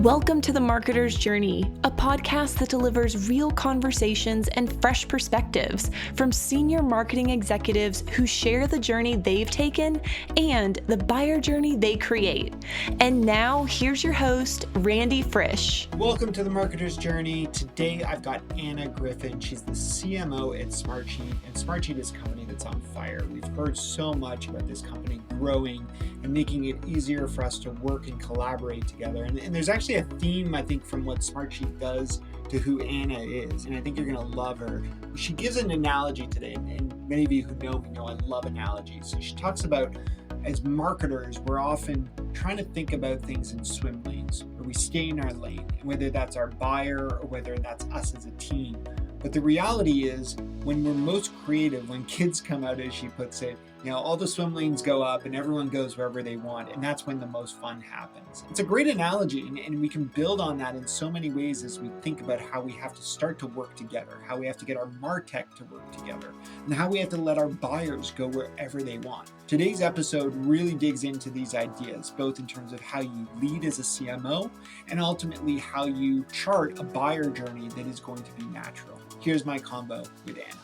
Welcome to The Marketer's Journey, a podcast that delivers real conversations and fresh perspectives from senior marketing executives who share the journey they've taken and the buyer journey they create. And now, here's your host, Randy Frisch. Welcome to The Marketer's Journey. Today, I've got Anna Griffin. She's the CMO at Smartsheet, and Smartsheet is a company that's on fire. We've heard so much about this company growing and making it easier for us to work and collaborate together. And there's actually a theme, I think, from what Smartsheet does to who Anna is, and I think you're going to love her. She gives an analogy today, and many of you who know me know I love analogies. So she talks about, as marketers, we're often trying to think about things in swim lanes, where we stay in our lane, and whether that's our buyer or whether that's us as a team. But the reality is, when we're most creative, when kids come out, as she puts it, all the swim lanes go up and everyone goes wherever they want. And that's when the most fun happens. It's a great analogy, and we can build on that in so many ways as we think about how we have to start to work together, how we have to get our MarTech to work together, and how we have to let our buyers go wherever they want. Today's episode really digs into these ideas, both in terms of how you lead as a CMO and ultimately how you chart a buyer journey that is going to be natural. Here's my combo with Anna.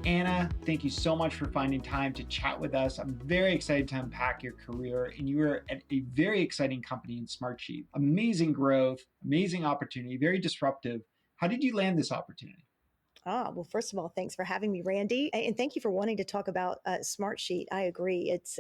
Anna, thank you so much for finding time to chat with us. I'm very excited to unpack your career, and you are at a very exciting company in Smartsheet. Amazing growth, amazing opportunity, very disruptive. How did you land this opportunity? Well, first of all, thanks for having me, Randy. And thank you for wanting to talk about Smartsheet. I agree. It's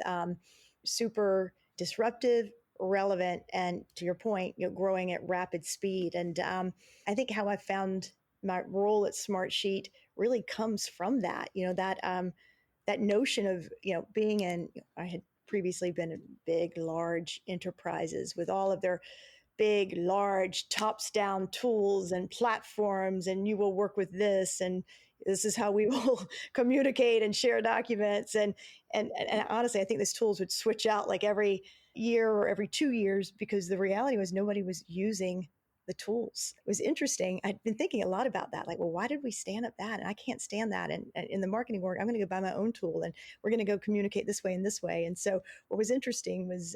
super disruptive, relevant, and to your point, growing at rapid speed. And I think how I found my role at Smartsheet really comes from that, that notion of, being in, I had previously been in big, large enterprises with all of their big, large, tops down tools and platforms, and you will work with this, and this is how we will communicate and share documents. And honestly, I think these tools would switch out like every year or every 2 years, because the reality was nobody was using the tools. It was interesting. I'd been thinking a lot about that. Like, well, why did we stand up that? And I can't stand that. And in the marketing work, I'm going to go buy my own tool, and we're going to go communicate this way and this way. And so what was interesting was,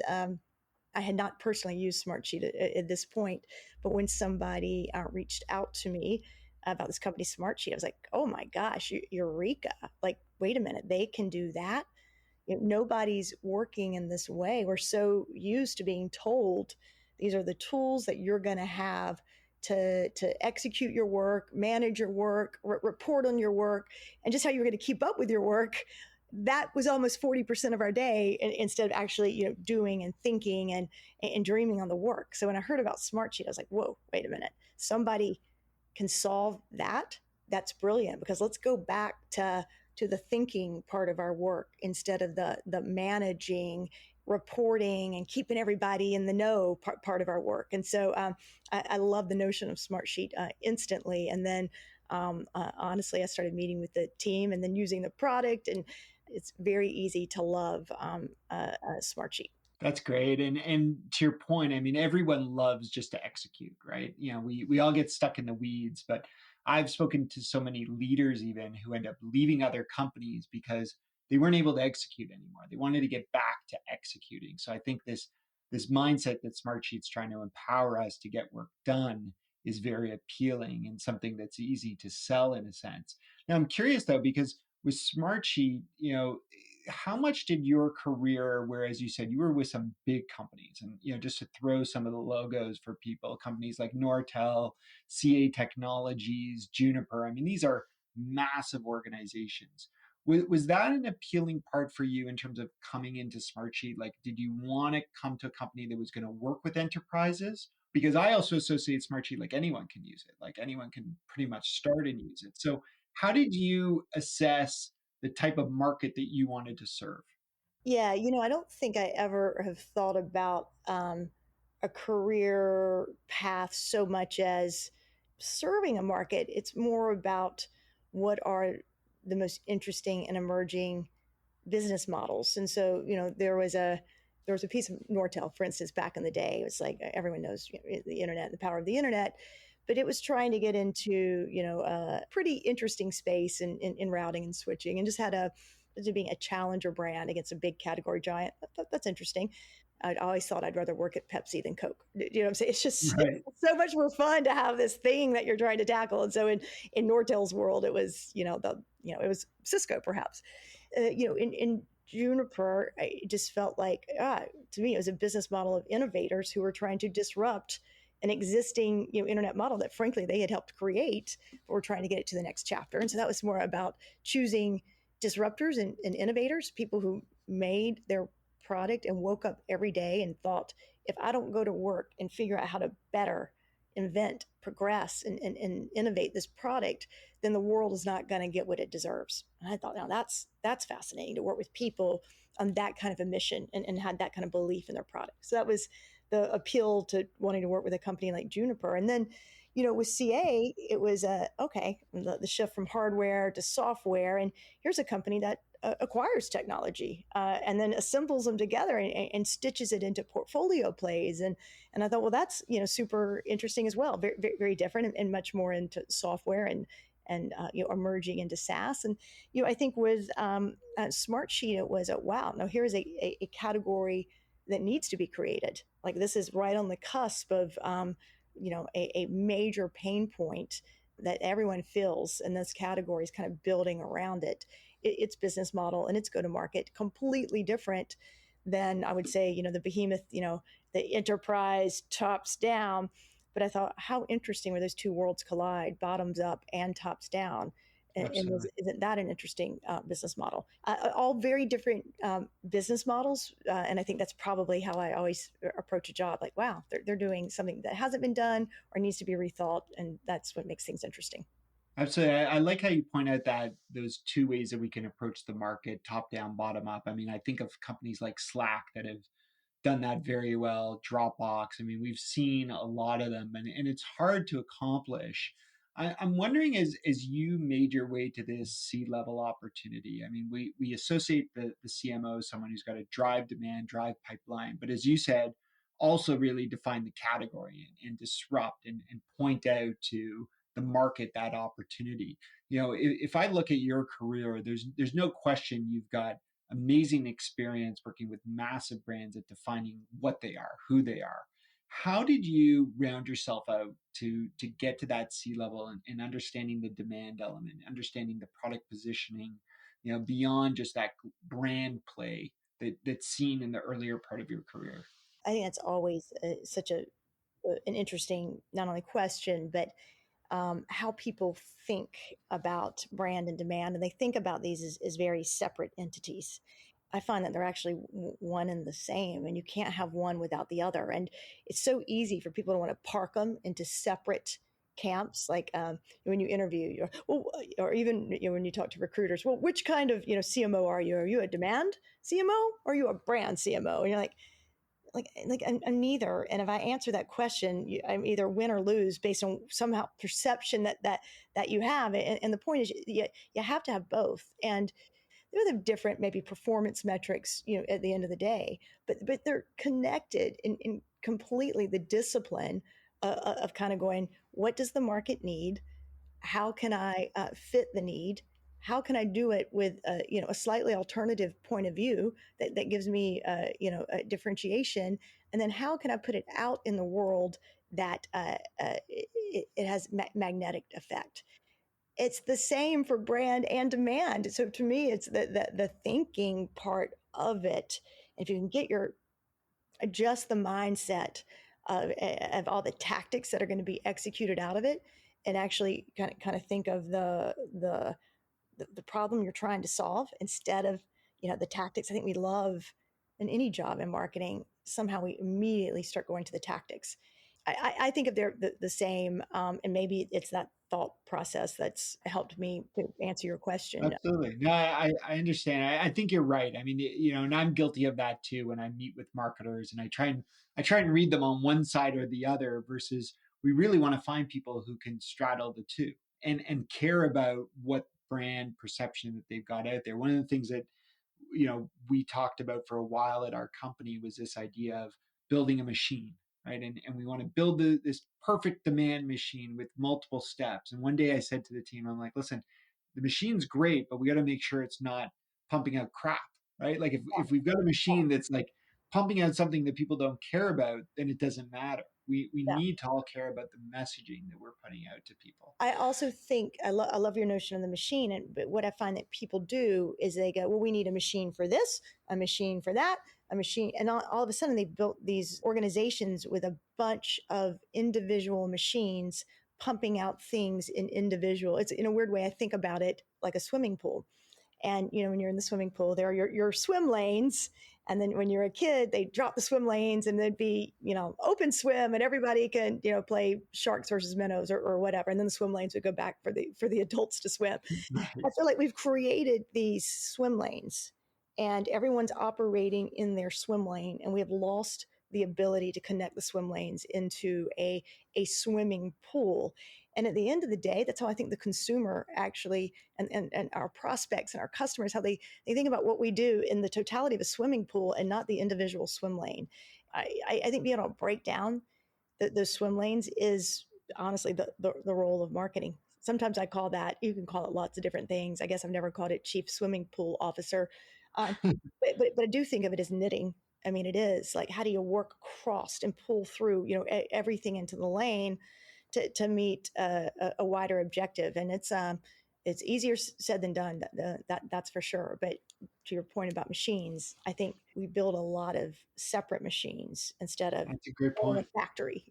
I had not personally used Smartsheet at this point, but when somebody reached out to me about this company, Smartsheet, I was like, oh my gosh, eureka. Like, wait a minute, they can do that? Nobody's working in this way. We're so used to being told these are the tools that you're going to have to execute your work, manage your work, report on your work, and just how you're going to keep up with your work. That was almost 40% of our day, instead of actually, doing and thinking and dreaming on the work. So when I heard about Smartsheet, I was like, whoa, wait a minute. Somebody can solve that? That's brilliant, because let's go back to the thinking part of our work instead of the managing, reporting, and keeping everybody in the know part of our work. And so I love the notion of Smartsheet instantly. And then honestly, I started meeting with the team and then using the product, and it's very easy to love Smartsheet. That's great. And to your point, I mean, everyone loves just to execute, right? We all get stuck in the weeds, but I've spoken to so many leaders even who end up leaving other companies because they weren't able to execute anymore. They wanted to get back to executing. So I think this mindset that Smartsheet's trying to empower us to get work done is very appealing and something that's easy to sell in a sense. Now, I'm curious though, because with Smartsheet, how much did your career, where, as you said, you were with some big companies, and just to throw some of the logos for people, companies like Nortel, CA Technologies, Juniper. I mean, these are massive organizations. Was that an appealing part for you in terms of coming into Smartsheet? Like, did you want to come to a company that was going to work with enterprises? Because I also associate Smartsheet like anyone can use it, like anyone can pretty much start and use it. So how did you assess the type of market that you wanted to serve? Yeah, I don't think I ever have thought about a career path so much as serving a market. It's more about what are the most interesting and emerging business models. And so, there was a there was a piece of Nortel, for instance, back in the day. It was like everyone knows the internet, the power of the internet, but it was trying to get into a pretty interesting space in routing and switching, and just had to being a challenger brand against a big category giant. That's interesting. I always thought I'd rather work at Pepsi than Coke. You know what I'm saying? It's just Right. so much more fun to have this thing that you're trying to tackle. And so in Nortel's world, it was it was Cisco perhaps. In Juniper, I just felt like to me it was a business model of innovators who were trying to disrupt an existing internet model that frankly they had helped create, but were trying to get it to the next chapter. And so that was more about choosing disruptors and innovators, people who made their product and woke up every day and thought, if I don't go to work and figure out how to better invent, progress, and innovate this product, then the world is not going to get what it deserves. And I thought, now that's fascinating to work with people on that kind of a mission and had that kind of belief in their product. So that was the appeal to wanting to work with a company like Juniper. And then, with CA, it was the shift from hardware to software. And here's a company that acquires technology and then assembles them together and stitches it into portfolio plays. And I thought, well, that's super interesting as well. Very, very, very different and much more into software and emerging into SaaS. And I think with Smartsheet, it was wow. Now here's a category that needs to be created. Like this is right on the cusp of a major pain point that everyone feels, and this category is kind of building around it. Its business model and its go-to-market completely different than, I would say, the behemoth, the enterprise tops down. But I thought, how interesting where those two worlds collide, bottoms up and tops down. And isn't that an interesting business model? All very different business models. And I think that's probably how I always approach a job. Like, wow, they're doing something that hasn't been done or needs to be rethought. And that's what makes things interesting. Absolutely. I like how you point out that those two ways that we can approach the market, top down, bottom up. I mean, I think of companies like Slack that have done that very well, Dropbox. I mean, we've seen a lot of them, and it's hard to accomplish. I'm wondering, as you made your way to this C-level opportunity, I mean, we associate the CMO, someone who's got to drive demand, drive pipeline, but as you said, also really define the category and disrupt and point out to the market that opportunity. If I look at your career, there's no question you've got amazing experience working with massive brands at defining what they are, who they are. How did you round yourself out to get to that C-level and understanding the demand element, understanding the product positioning, beyond just that brand play that's seen in the earlier part of your career? I think that's always such an interesting, not only question, but how people think about brand and demand. And they think about these as very separate entities. I find that they're actually one and the same, and you can't have one without the other. And it's so easy for people to want to park them into separate camps. Like when you interview, or even when you talk to recruiters, well, which kind of CMO are you? Are you a demand CMO or are you a brand CMO? And you're like I'm neither. And if I answer that question, I'm either win or lose based on somehow perception that you have. And the point is, you have to have both. And they're the different maybe performance metrics, at the end of the day, but they're connected in completely the discipline of kind of going, what does the market need? How can I fit the need? How can I do it with a slightly alternative point of view that gives me a differentiation? And then how can I put it out in the world that it has magnetic effect? It's the same for brand and demand. So to me, it's the thinking part of it. If you can adjust the mindset of all the tactics that are going to be executed out of it, and actually kind of think of the problem you're trying to solve instead of the tactics. I think we love in any job in marketing, somehow we immediately start going to the tactics. I think if they're the same, and maybe it's that thought process that's helped me to answer your question. Absolutely. No, I understand. I think you're right. I mean, and I'm guilty of that too when I meet with marketers and I try and read them on one side or the other versus we really want to find people who can straddle the two and care about what brand perception that they've got out there. One of the things that we talked about for a while at our company was this idea of building a machine, right? And we want to build this perfect demand machine with multiple steps. And one day I said to the team, I'm like, listen, the machine's great, but we got to make sure it's not pumping out crap, right? Like if we've got a machine that's like pumping out something that people don't care about, then it doesn't matter. We Yeah. need to all care about the messaging that we're putting out to people. I also think I love your notion of the machine, but what I find that people do is they go, well, we need a machine for this, a machine for that, a machine, and all of a sudden they've built these organizations with a bunch of individual machines pumping out things in individual. It's in a weird way. I think about it like a swimming pool. And when you're in the swimming pool, there are your swim lanes. And then when you're a kid, they drop the swim lanes and there'd be, open swim and everybody can, play sharks versus minnows or whatever. And then the swim lanes would go back for the adults to swim. Right. I feel like we've created these swim lanes and everyone's operating in their swim lane, and we have lost the ability to connect the swim lanes into a swimming pool. And at the end of the day, that's how I think the consumer actually, and our prospects and our customers, how they think about what we do in the totality of a swimming pool and not the individual swim lane. I think being able to break down those swim lanes is honestly the role of marketing. Sometimes I call that, you can call it lots of different things. I guess I've never called it chief swimming pool officer. But I do think of it as knitting. I mean, it is like, how do you work across and pull through, everything into the lane to meet a wider objective? And it's easier said than done. That's for sure. But to your point about machines, I think we build a lot of separate machines instead of That's a great point. a factory.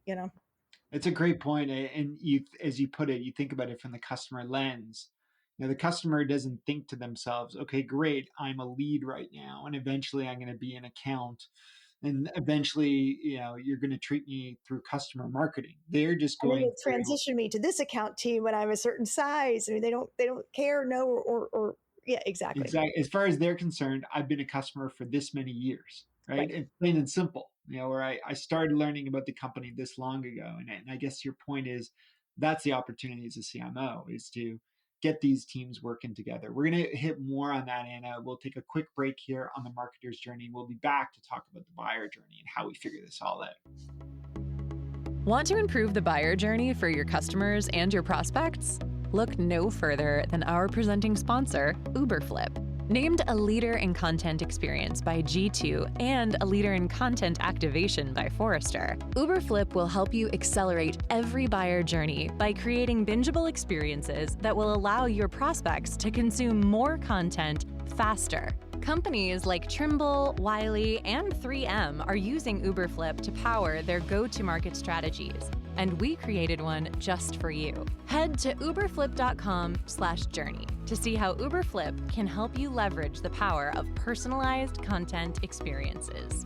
It's a great point. And as you put it, you think about it from the customer lens. The customer doesn't think to themselves, okay, great, I'm a lead right now, and eventually I'm going to be an account, and eventually, you're going to treat me through customer marketing. They're just And then going they transition me to this account team when I'm a certain size. I mean, they don't care, no, or yeah, exactly. Exactly. As far as they're concerned, I've been a customer for this many years, right? And plain and simple, where I started learning about the company this long ago. And I guess your point is that's the opportunity as a CMO, is to get these teams working together. We're going to hit more on that, Anna. We'll take a quick break here on the marketer's journey. We'll be back to talk about the buyer journey and how we figure this all out. Want to improve the buyer journey for your customers and your prospects? Look no further than our presenting sponsor, Uberflip. Named a leader in content experience by G2 and a leader in content activation by Forrester, Uberflip will help you accelerate every buyer journey by creating bingeable experiences that will allow your prospects to consume more content faster. Companies like Trimble, Wiley, and 3M are using Uberflip to power their go-to-market strategies, and we created one just for you. Head to uberflip.com/journey to see how Uberflip can help you leverage the power of personalized content experiences.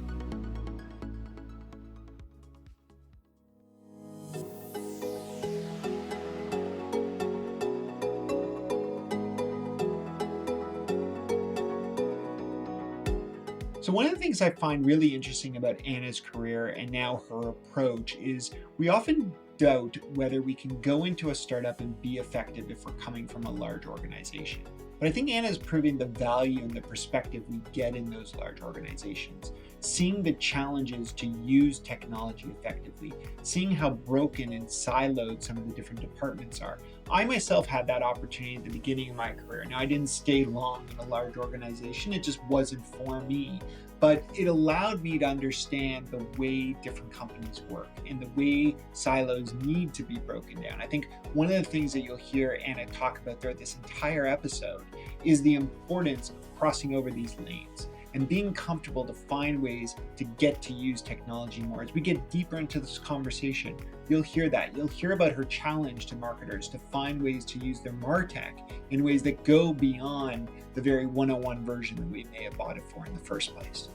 So one of the things I find really interesting about Anna's career and now her approach is we often doubt whether we can go into a startup and be effective if we're coming from a large organization. But I think Anna's proving the value and the perspective we get in those large organizations, seeing the challenges to use technology effectively, seeing how broken and siloed some of the different departments are. I myself had that opportunity at the beginning of my career. Now, I didn't stay long in a large organization. It just wasn't for me. But it allowed me to understand the way different companies work and the way silos need to be broken down. I think one of the things that you'll hear Anna talk about throughout this entire episode is the importance of crossing over these lanes and being comfortable to find ways to get to use technology more. As we get deeper into this conversation, you'll hear that. You'll hear about her challenge to marketers to find ways to use their MarTech in ways that go beyond the very 101 version that we may have bought it for in the first place.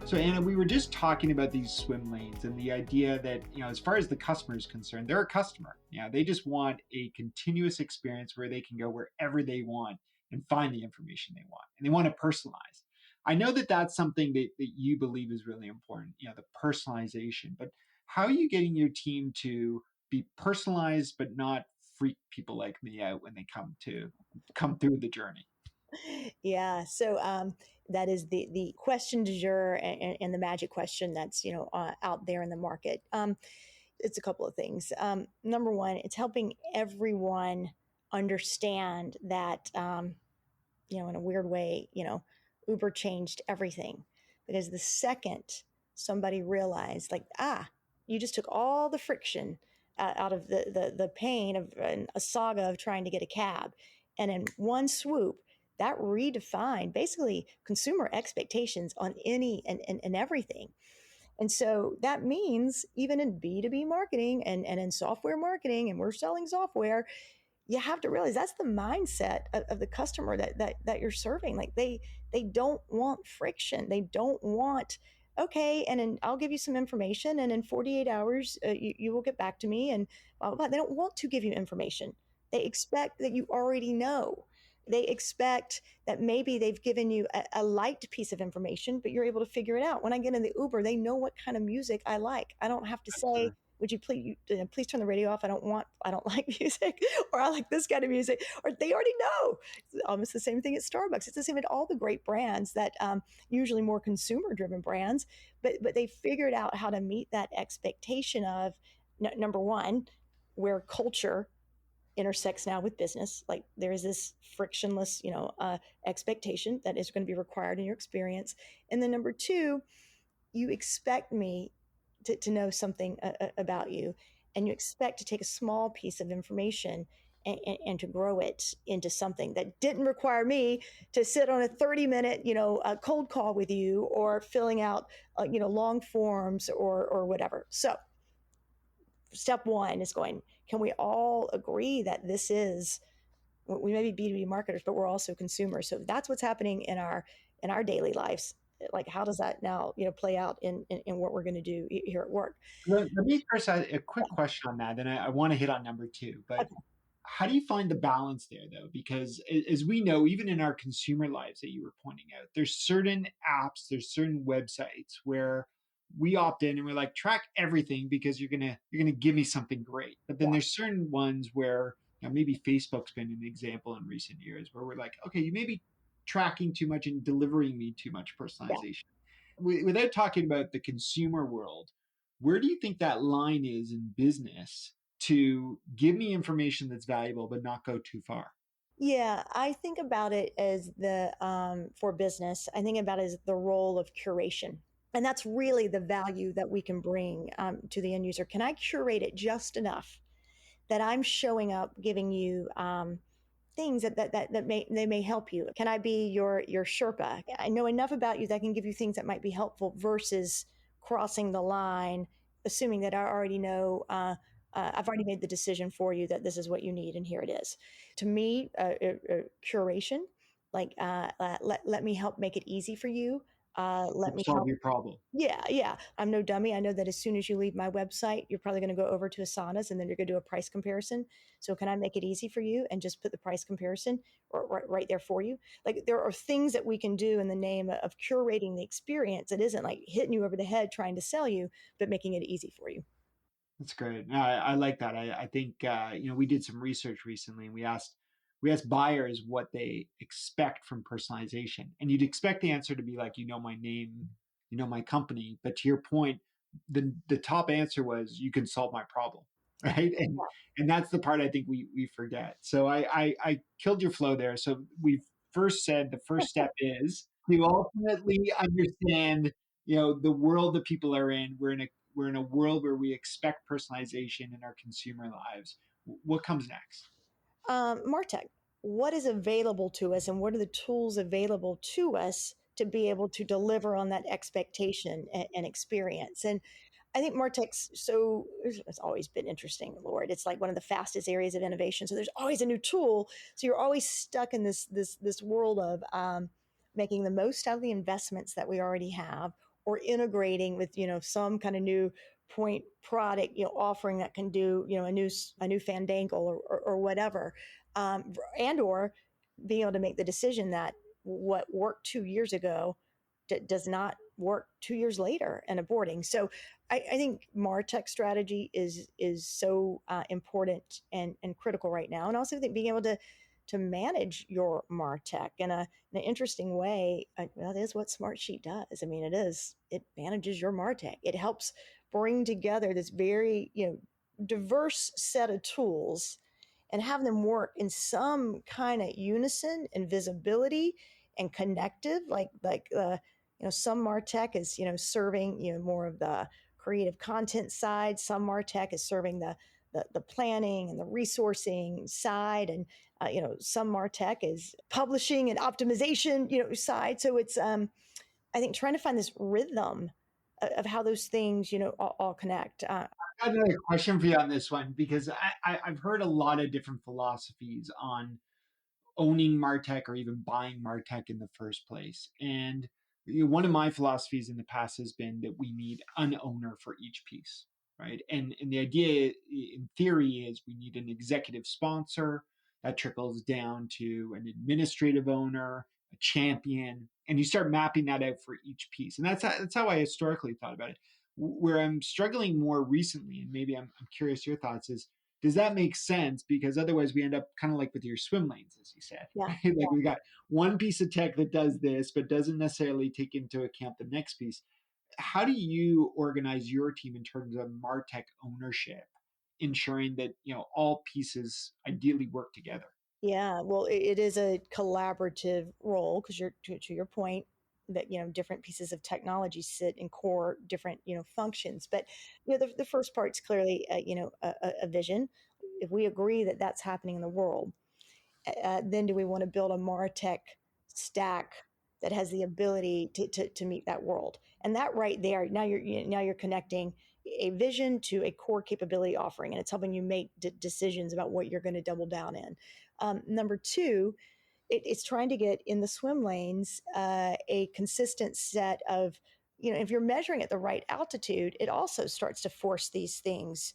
So Anna, we were just talking about these swim lanes and the idea that, as far as the customer is concerned, they're a customer. They just want a continuous experience where they can go wherever they want and find the information they want. And they want to personalize. I know that that's something that you believe is really important, the personalization. But How are you getting your team to be personalized but not freak people like me out when they come through the journey? Yeah. So that is the question du jour and the magic question that's out there in the market. It's a couple of things. Number one, it's helping everyone understand that in a weird way, Uber changed everything because the second somebody realized, like, you just took all the friction out of the pain of a saga of trying to get a cab, and in one swoop, that redefined basically consumer expectations on any and everything. And so that means even in B2B marketing and in software marketing, and we're selling software, you have to realize that's the mindset of the customer that you're serving. Like they don't want friction. They don't want, okay, and then I'll give you some information, and in 48 hours you will get back to me, and blah, blah, blah. They don't want to give you information. They expect that you already know. They expect that maybe they've given you a light piece of information, but you're able to figure it out. When I get in the Uber, they know what kind of music I like. I don't have to say, would you please turn the radio off? I don't like music, or I like this kind of music, or they already know. It's almost the same thing at Starbucks. It's the same at all the great brands that usually more consumer driven brands, but they figured out how to meet that expectation of number one, where culture intersects now with business. Like there is this frictionless, expectation that is going to be required in your experience. And then number two, you expect me to know something about you, and you expect to take a small piece of information and to grow it into something that didn't require me to sit on a 30-minute, cold call with you, or filling out, long forms or whatever. So step one is can we all agree that this is, we may be B2B marketers, but we're also consumers. So that's what's happening in our daily lives. Like, how does that now, play out in what we're going to do here at work? Let me first ask a quick question on that, then I want to hit on number two. But Okay. how do you find the balance there, though? Because as we know, even in our consumer lives that you were pointing out, there's certain apps, there's certain websites where we opt in and we're like, track everything because you're gonna give me something great. But then Yeah. there's certain ones where maybe Facebook's been an example in recent years where we're like, okay, you may be tracking too much and delivering me too much Yeah. personalization. Without talking about the consumer world, where do you think that line is in business to give me information that's valuable but not go too far? Yeah, I think about it as for business, I think about it as the role of curation. And that's really the value that we can bring to the end user. Can I curate it just enough that I'm showing up, giving you things that may help you? Can I be your Sherpa? I know enough about you that I can give you things that might be helpful versus crossing the line, assuming that I already know. I've already made the decision for you that this is what you need, and here it is. To me, curation, like let me help make it easy for you. Let Help me solve help. your problem. Yeah, yeah. I'm no dummy. I know that as soon as you leave my website, you're probably going to go over to Asana's, and then you're going to do a price comparison. So can I make it easy for you and just put the price comparison right there for you? Like there are things that we can do in the name of curating the experience. It isn't like hitting you over the head trying to sell you, but making it easy for you. That's great. No, I like that. I think we did some research recently, and we asked buyers what they expect from personalization, and you'd expect the answer to be like, my name, my company. But to your point, the top answer was, you can solve my problem, right? And that's the part I think we forget. So I killed your flow there. So we first said the first step is to ultimately understand the world that people are in. We're in a world where we expect personalization in our consumer lives. What comes next? Martech, what is available to us, and what are the tools available to us to be able to deliver on that expectation and experience? And I think Martech's it's always been interesting, Lord. It's like one of the fastest areas of innovation. So there's always a new tool. So you're always stuck in this world of making the most out of the investments that we already have, or integrating with some kind of new point product offering that can do a new fandangle or whatever, and or being able to make the decision that what worked 2 years ago does not work 2 years later and aborting. So I think MarTech strategy is so important and critical right now. And also, I think being able to manage your MarTech in an interesting way. That is what Smartsheet does. I mean, it manages your MarTech. It helps bring together this very, diverse set of tools and have them work in some kind of unison and visibility and connective, some MarTech is, serving, more of the creative content side. Some MarTech is serving the planning and the resourcing side. And, some MarTech is publishing and optimization, side. So it's, I think, trying to find this rhythm of how those things, all connect. I got another question for you on this one because I've heard a lot of different philosophies on owning Martech or even buying Martech in the first place. And one of my philosophies in the past has been that we need an owner for each piece, right? And the idea in theory is we need an executive sponsor that trickles down to an administrative owner, a champion, and you start mapping that out for each piece. And that's how I historically thought about it. Where I'm struggling more recently, and maybe I'm curious your thoughts, is does that make sense? Because otherwise we end up kind of like with your swim lanes, as you said. Yeah. Right? Like we got one piece of tech that does this, but doesn't necessarily take into account the next piece. How do you organize your team in terms of MarTech ownership, ensuring that all pieces ideally work together? Yeah, well, it is a collaborative role because you're to your point that different pieces of technology sit in core different functions. But the first part's clearly a vision. If we agree that that's happening in the world, then do we want to build a MarTech stack that has the ability to meet that world? And that right there, now you're connecting a vision to a core capability offering, and it's helping you make decisions about what you're going to double down in. Number two, it's trying to get in the swim lanes a consistent set of, if you're measuring at the right altitude, it also starts to force these things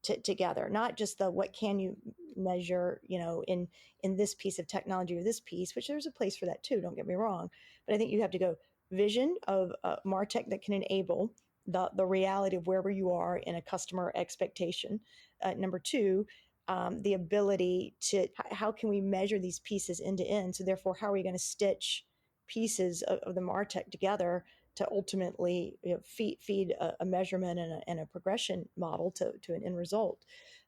together, not just the what can you measure, in this piece of technology or this piece, which there's a place for that too, don't get me wrong. But I think you have to go vision of MarTech that can enable the reality of wherever you are in a customer expectation. Number two, the ability to how can we measure these pieces end to end? So therefore, how are we going to stitch pieces of the MarTech together to ultimately feed a measurement and a progression model to an end result?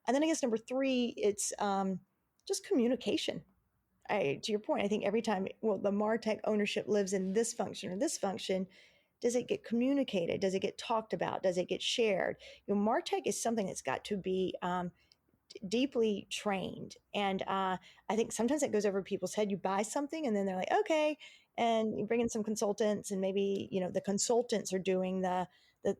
And then I guess number three, it's just communication. To your point, I think every time, the MarTech ownership lives in this function or this function, does it get communicated? Does it get talked about? Does it get shared? MarTech is something that's got to be deeply trained. And I think sometimes it goes over people's head. You buy something and then they're like, okay. And you bring in some consultants and maybe, the consultants are doing the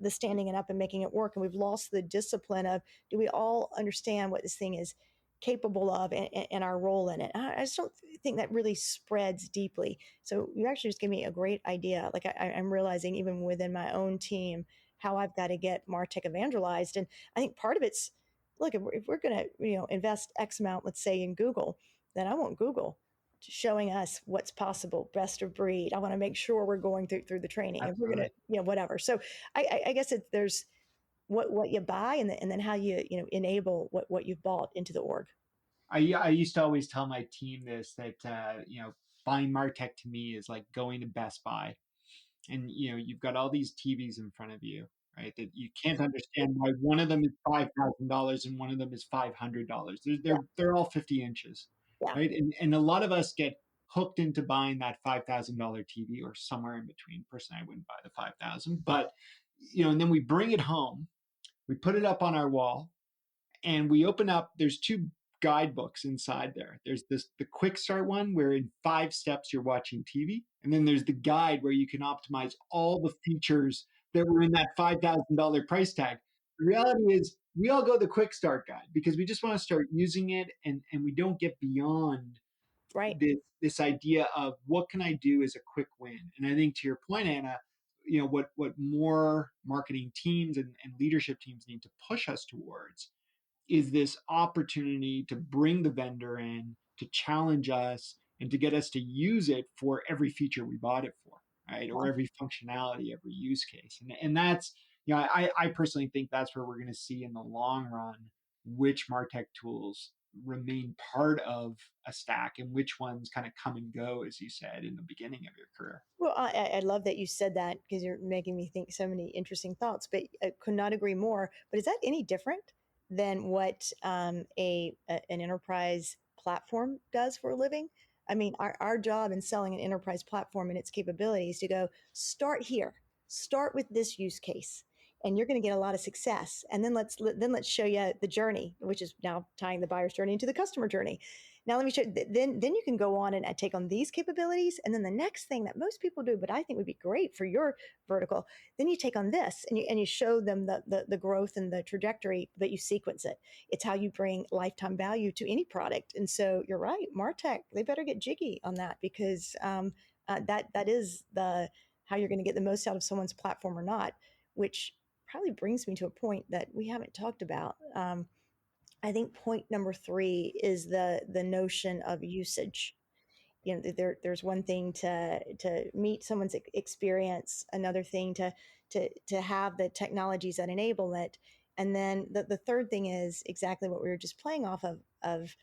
standing it up and making it work. And we've lost the discipline of, do we all understand what this thing is capable of and our role in it? I just don't think that really spreads deeply. So you actually just gave me a great idea. Like I'm realizing even within my own team, how I've got to get MarTech evangelized. And I think part of it's, look, if we're going to invest X amount, let's say in Google, then I want Google showing us what's possible, best of breed. I want to make sure we're going through the training. Absolutely. If we're going to, whatever. So I guess there's what you buy and then how you enable what you've bought into the org. I used to always tell my team this, that buying MarTech to me is like going to Best Buy, and you've got all these TVs in front of you, right? That you can't understand why one of them is $5,000 and one of them is $500. They're all 50 inches, yeah. Right? And a lot of us get hooked into buying that $5,000 TV or somewhere in between. Personally, I wouldn't buy the 5,000, but and then we bring it home, we put it up on our wall, and we open up. There's two guidebooks inside there. There's the quick start one where in 5 steps you're watching TV. And then there's the guide where you can optimize all the features that were in that $5,000 price tag. The reality is we all go the quick start guide because we just want to start using it and we don't get beyond right. this idea of what can I do as a quick win. And I think to your point, Anna, what more marketing teams and leadership teams need to push us towards is this opportunity to bring the vendor in, to challenge us, and to get us to use it for every feature we bought it for. right? Or every functionality, every use case. And that's, I personally think that's where we're going to see in the long run which MarTech tools remain part of a stack and which ones kind of come and go, as you said in the beginning of your career. Well, I love that you said that because you're making me think so many interesting thoughts, but I could not agree more. But is that any different than what an enterprise platform does for a living? I mean, our job in selling an enterprise platform and its capabilities to go start here, start with this use case, and you're going to get a lot of success. And then let's show you the journey, which is now tying the buyer's journey into the customer journey. Now let me show you, then you can go on and take on these capabilities. And then the next thing that most people do, but I think would be great for your vertical, then you take on this and you show them the growth and the trajectory, but you sequence it. It's how you bring lifetime value to any product. And so you're right, MarTech, they better get jiggy on that because that is how you're going to get the most out of someone's platform or not, which probably brings me to a point that we haven't talked about. I think point number 3 is the notion of usage. There's one thing to meet someone's experience, another thing to have the technologies that enable it, and then the third thing is exactly what we were just playing off of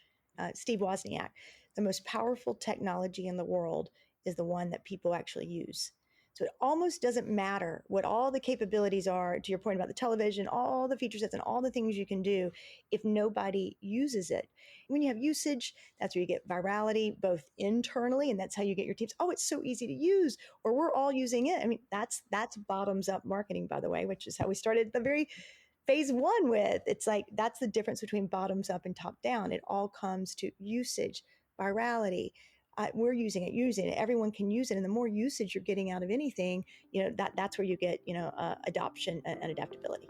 Steve Wozniak. The most powerful technology in the world is the one that people actually use. So it almost doesn't matter what all the capabilities are, to your point about the television, all the feature sets and all the things you can do if nobody uses it. When you have usage, that's where you get virality, both internally, and that's how you get your teams. Oh, it's so easy to use, or we're all using it. I mean, that's bottoms up marketing, by the way, which is how we started the very phase 1 with. It's like that's the difference between bottoms up and top down. It all comes to usage, virality. We're using it. Everyone can use it, and the more usage you're getting out of anything, that's where you get adoption and adaptability.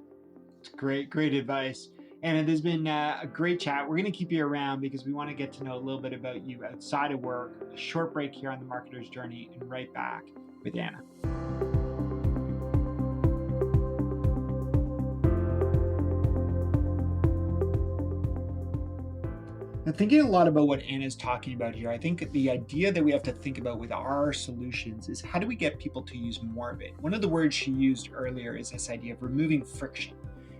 It's great advice. And it has been a great chat. We're going to keep you around because we want to get to know a little bit about you outside of work. A short break here on the Marketer's Journey, and right back with Anna. Now, thinking a lot about what Anna's talking about here, I think the idea that we have to think about with our solutions is how do we get people to use more of it? One of the words she used earlier is this idea of removing friction.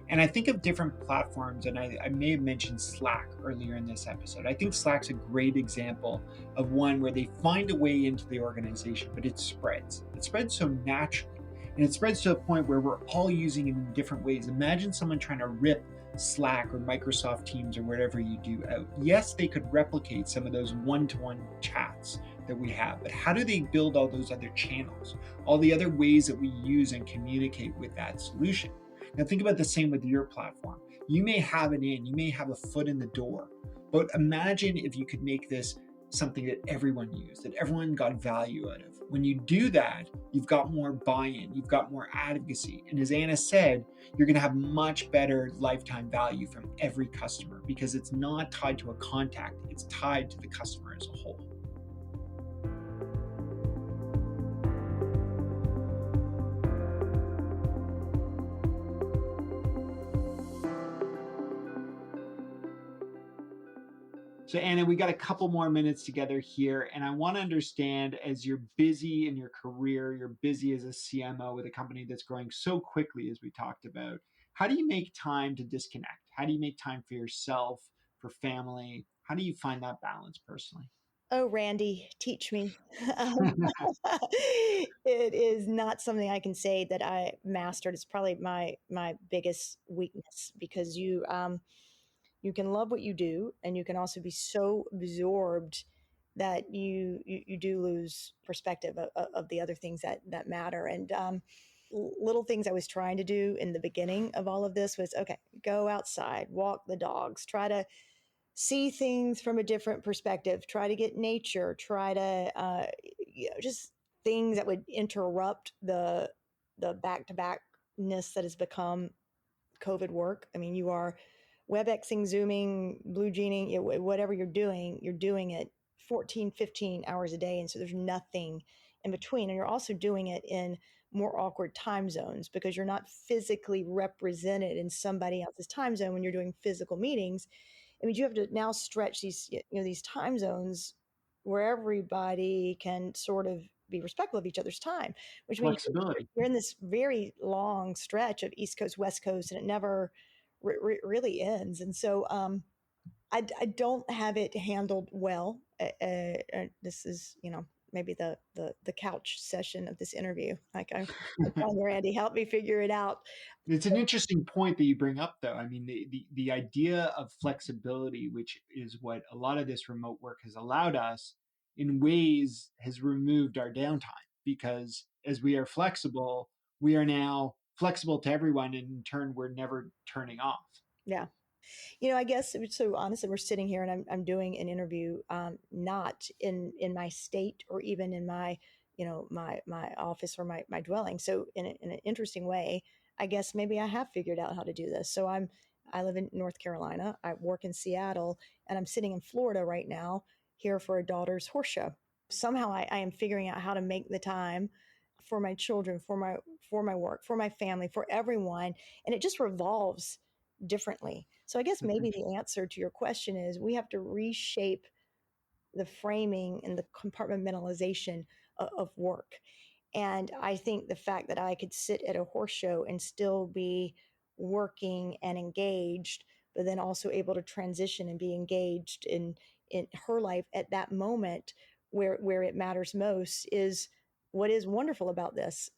And I think of different platforms, and I may have mentioned Slack earlier in this episode. I think Slack's a great example of one where they find a way into the organization, but it spreads. It spreads so naturally, and it spreads to a point where we're all using it in different ways. Imagine someone trying to rip Slack or Microsoft Teams or whatever you do out. Yes, they could replicate some of those one-to-one chats that we have, but how do they build all those other channels, all the other ways that we use and communicate with that solution? Now think about the same with your platform. You may have it in, you may have a foot in the door, but imagine if you could make this something that everyone used, that everyone got value out of. When you do that, you've got more buy-in, you've got more advocacy. And as Anna said, you're going to have much better lifetime value from every customer because it's not tied to a contact, it's tied to the customer as a whole. So Anna, we got a couple more minutes together here, and I want to understand, as you're busy in your career, you're busy as a CMO with a company that's growing so quickly, as we talked about, how do you make time to disconnect? How do you make time for yourself, for family? How do you find that balance personally? Oh, Randy, teach me. It is not something I can say that I mastered. It's probably my biggest weakness because you can love what you do, and you can also be so absorbed that you do lose perspective of the other things that matter. And little things I was trying to do in the beginning of all of this was, okay, go outside, walk the dogs, try to see things from a different perspective, try to get nature, try to just things that would interrupt the back-to-backness that has become COVID work. I mean, you are WebExing, Zooming, Blue Jeaning, whatever you're doing it 14, 15 hours a day. And so there's nothing in between. And you're also doing it in more awkward time zones because you're not physically represented in somebody else's time zone when you're doing physical meetings. I mean, you have to now stretch these time zones where everybody can sort of be respectful of each other's time, which means Flexibility. you're in this very long stretch of East Coast, West Coast, and it never really ends. And so I don't have it handled well. This is, maybe the couch session of this interview. Like I'm telling you, Randy, help me figure it out. It's an interesting point that you bring up, though. I mean, the idea of flexibility, which is what a lot of this remote work has allowed us, in ways has removed our downtime, because as we are flexible, we are now flexible to everyone, and in turn, we're never turning off. Yeah. I guess so. Honestly, we're sitting here and I'm doing an interview, not in my state or even in my, my office or my dwelling. So in an interesting way, I guess maybe I have figured out how to do this. So I live in North Carolina. I work in Seattle, and I'm sitting in Florida right now here for a daughter's horse show. Somehow I am figuring out how to make the time for my children, for my work, for my family, for everyone, and it just revolves differently. So I guess maybe the answer to your question is we have to reshape the framing and the compartmentalization of work. And I think the fact that I could sit at a horse show and still be working and engaged, but then also able to transition and be engaged in her life at that moment where it matters most is what is wonderful about this.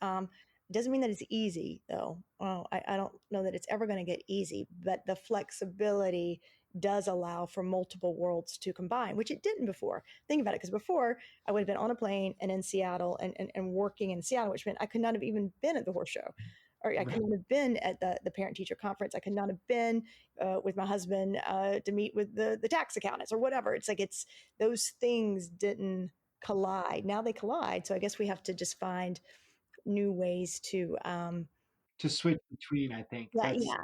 Doesn't mean that it's easy, though. I don't know that it's ever going to get easy, but the flexibility does allow for multiple worlds to combine, which it didn't before. Think about it, because before I would have been on a plane and in Seattle and working in Seattle, which meant I could not have even been at the horse show, or I could not have been at the parent-teacher conference. I could not have been with my husband to meet with the tax accountants or whatever. It's like those things didn't collide. Now they collide. So I guess we have to just find new ways to switch between, I think.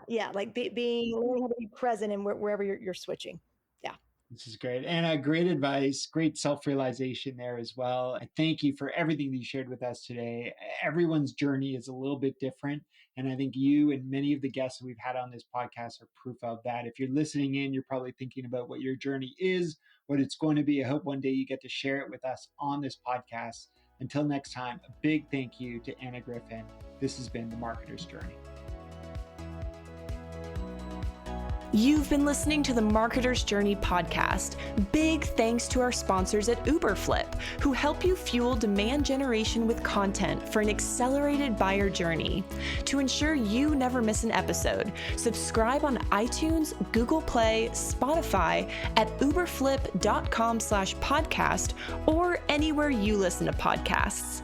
Yeah, like being learning how to be present and wherever you're switching. Yeah. This is great. Anna, great advice, great self-realization there as well. I thank you for everything that you shared with us today. Everyone's journey is a little bit different. And I think you and many of the guests that we've had on this podcast are proof of that. If you're listening in, you're probably thinking about what your journey is, what it's going to be. I hope one day you get to share it with us on this podcast. Until next time, a big thank you to Anna Griffin. This has been The Marketer's Journey. You've been listening to the Marketer's Journey podcast. Big thanks to our sponsors at Uberflip, who help you fuel demand generation with content for an accelerated buyer journey. To ensure you never miss an episode, subscribe on iTunes, Google Play, Spotify, at uberflip.com/podcast, or anywhere you listen to podcasts.